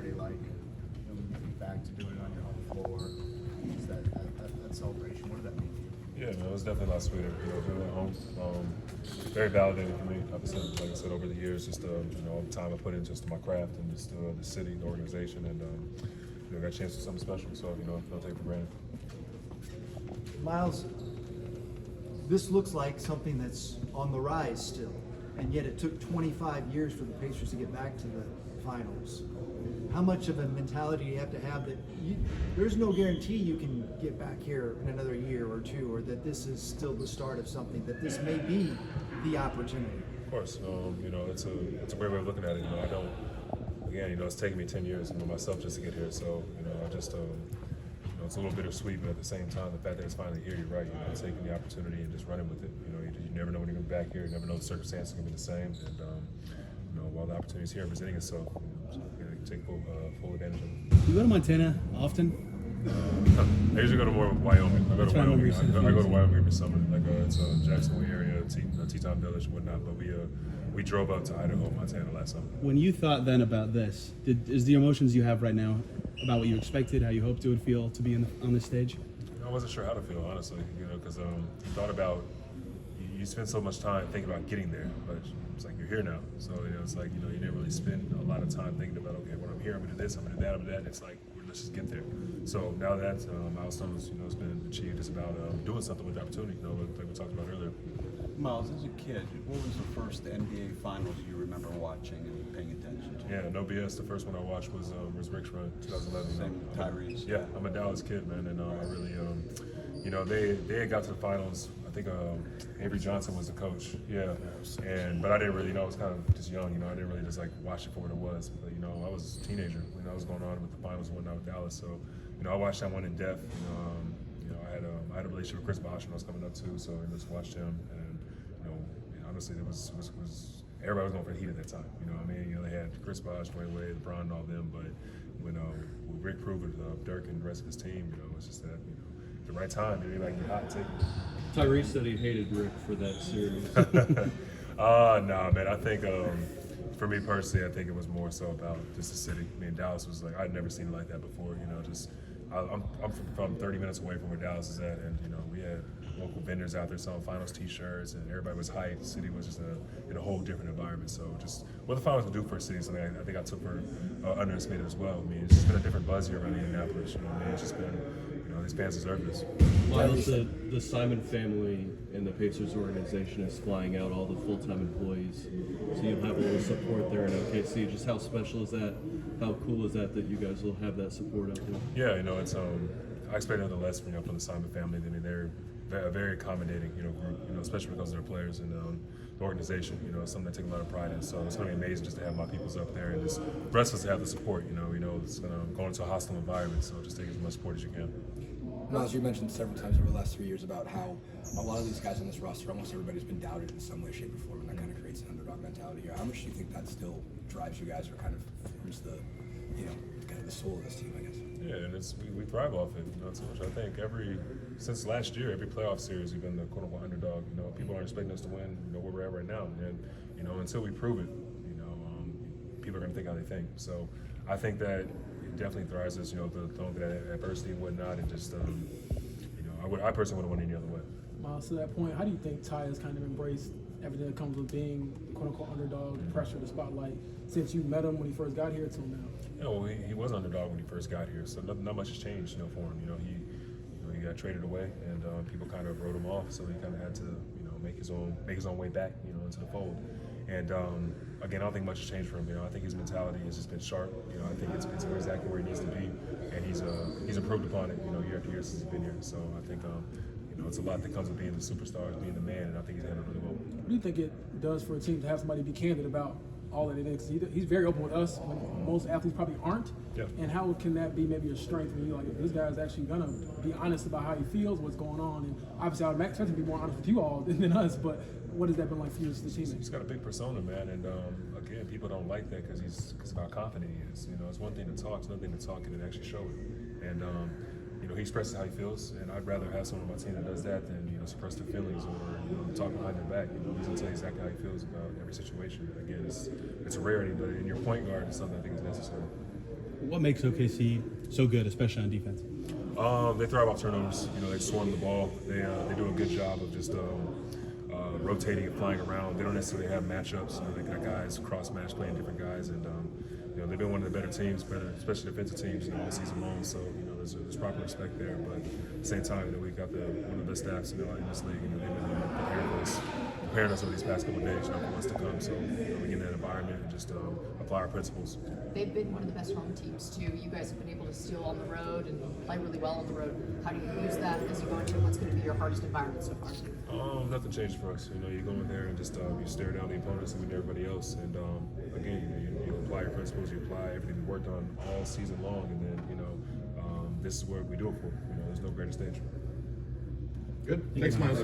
Saturday like? When you think back to doing it on your home floor, is that celebration? What did that mean to you? Yeah, man, it was definitely a lot sweeter. Doing it at home, very validating for me. Like I said, over the years, just all the time I put in just to my craft and just the city, the organization, and got a chance to do something special. So don't take it for granted. Myles, this looks like something that's on the rise still, and yet it took 25 years for the Pacers to get back to the finals. How much of a mentality do you have that there's no guarantee you can get back here in another year or two, or that this is still the start of something, that this may be the opportunity? Of course, it's a great way of looking at it. I don't. Again, it's taken me 10 years, myself just to get here. So, I just, it's a little bittersweet, but at the same time, the fact that it's finally here, you're right. Taking the opportunity and just running with it. You never know when you're going to be back here. You never know the circumstances are going to be the same. And while the opportunity is here presenting itself, take full advantage of it. You go to Montana often? I usually go to more Wyoming. I go to Wyoming. I go to Wyoming every summer. It's a Jacksonville area, Teton Village, and whatnot. But we drove up to Idaho, Montana last summer. When you thought then about this, is the emotions you have right now about what you expected, how you hoped it would feel to be on this stage? I wasn't sure how to feel, honestly. Because you thought about you spend so much time thinking about getting there, but it's like you're here now. So it's like you didn't really spend a lot of time thinking about when I'm here, I'm gonna do this, I'm gonna do that, I'm gonna do that. It's like let's just get there. So now that milestones has been achieved, it's about doing something with the opportunity. Like we talked about earlier. Myles, as a kid, what was the first NBA Finals you remember watching and paying attention to? Yeah, no BS. The first one I watched was Rick's run, 2011. Same Tyrese. Yeah, I'm a Dallas kid, man, and I really, they had got to the finals. I think Avery Johnson was the coach. Yeah, but I didn't really, I was kind of just young. I didn't really just watch it for what it was. But I was a teenager when I was going on with the finals and whatnot with Dallas. So I watched that one in depth. I had a relationship with Chris Bosh when I was coming up too, so I just watched him, and honestly, it was everybody was going for the heat at that time. They had Chris Bosh, Dwayne Wade, LeBron, and all of them, but when Rick proved it, Dirk and the rest of his team, it was just that the right time, everybody get hot and take it. Tyrese said he hated Rick for that series. No, man. I think for me personally, I think it was more so about just the city. Dallas was like I'd never seen it like that before. I'm from 30 minutes away from where Dallas is at, and we had local vendors out there selling finals T-shirts, and everybody was hyped. The city was just in a whole different environment. So just what the finals would do for a city is something I think I took for underestimated as well. It's just been a different buzz here around Indianapolis. It's just been these fans deserve this. Myles, the Simon family and the Pacers organization is flying out all the full-time employees, so you'll have a little support there in OKC. Just how special is that? How cool is that you guys will have that support out there? Yeah, it's I expect nothing less from the Simon family. They're a very accommodating group, especially when it comes to their players and the organization. It's something I take a lot of pride in. So it's going to be amazing just to have my peoples up there and just for us to have the support. It's going to go into a hostile environment, so just take as much support as you can. Myles, you mentioned several times over the last 3 years about how a lot of these guys on this roster, almost everybody's been doubted in some way, shape, or form, and that kind of creates an underdog mentality here. How much do you think that still drives you guys, or kind of forms the, kind of the soul of this team, I guess? Yeah, and we thrive off it. So much. I think since last year, every playoff series, we've been the quote unquote underdog. People aren't expecting us to win. Where we're at right now, and until we prove it, people are going to think how they think. So I think that it definitely thrives us, going through that adversity and whatnot, and just, I personally wouldn't want any other way. Myles, to that point, how do you think Ty has kind of embraced everything that comes with being quote-unquote underdog, the pressure, the spotlight, since you met him when he first got here till now? He was an underdog when he first got here, so not much has changed, for him. He got traded away, and people kind of wrote him off, so he kind of had to, make his own way back, into the fold. And again, I don't think much has changed for him. I think his mentality has just been sharp. I think it's exactly where he needs to be, and he's improved upon it. Year after year since he's been here. So I think it's a lot that comes with being the superstar, being the man, and I think he's handled really well. What do you think it does for a team to have somebody be candid about all that it is? He's very open with us when most athletes probably aren't. Yeah. And how can that be maybe a strength when you if this guy's actually gonna be honest about how he feels, what's going on, and obviously I would expect him to be more honest with you all than us. But what has that been like for you as the teammate? He's got a big persona, man, and again, people don't like that because of how confident he is. It's one thing to talk, it's another thing to talk it and actually show it. And he expresses how he feels, and I'd rather have someone on my team that does that than suppress their feelings or talk behind their back. He's gonna tell you exactly how he feels about every situation. Again, it's a rarity, but in your point guard, it's something I think is necessary. What makes OKC so good, especially on defense? They thrive off turnovers. You know, they swarm the ball. They do a good job of just rotating and flying around. They don't necessarily have matchups. You know, they got guys cross-match playing different guys, and you know, they've been one of the better teams, especially defensive teams, you know, all season long. So you know, there's proper respect there. But at the same time, you know, we've got one of the best staffs, you know, in this league. You know, they've been preparing us over these past couple of days, you know, for what's to come. So you know, we get in that environment and just apply our principles. They've been one of the best home teams too. You guys have been able to steal on the road and play really well on the road. How do you use that as you go into what's going to be your hardest environment so far? Nothing changed for us. You know, you go in there and just you stare down the opponents and everybody else. And again, you apply your principles, you apply everything we worked on all season long, and then you know, this is what we do it for. You know, there's no greater stage. Good. Thanks, Myles.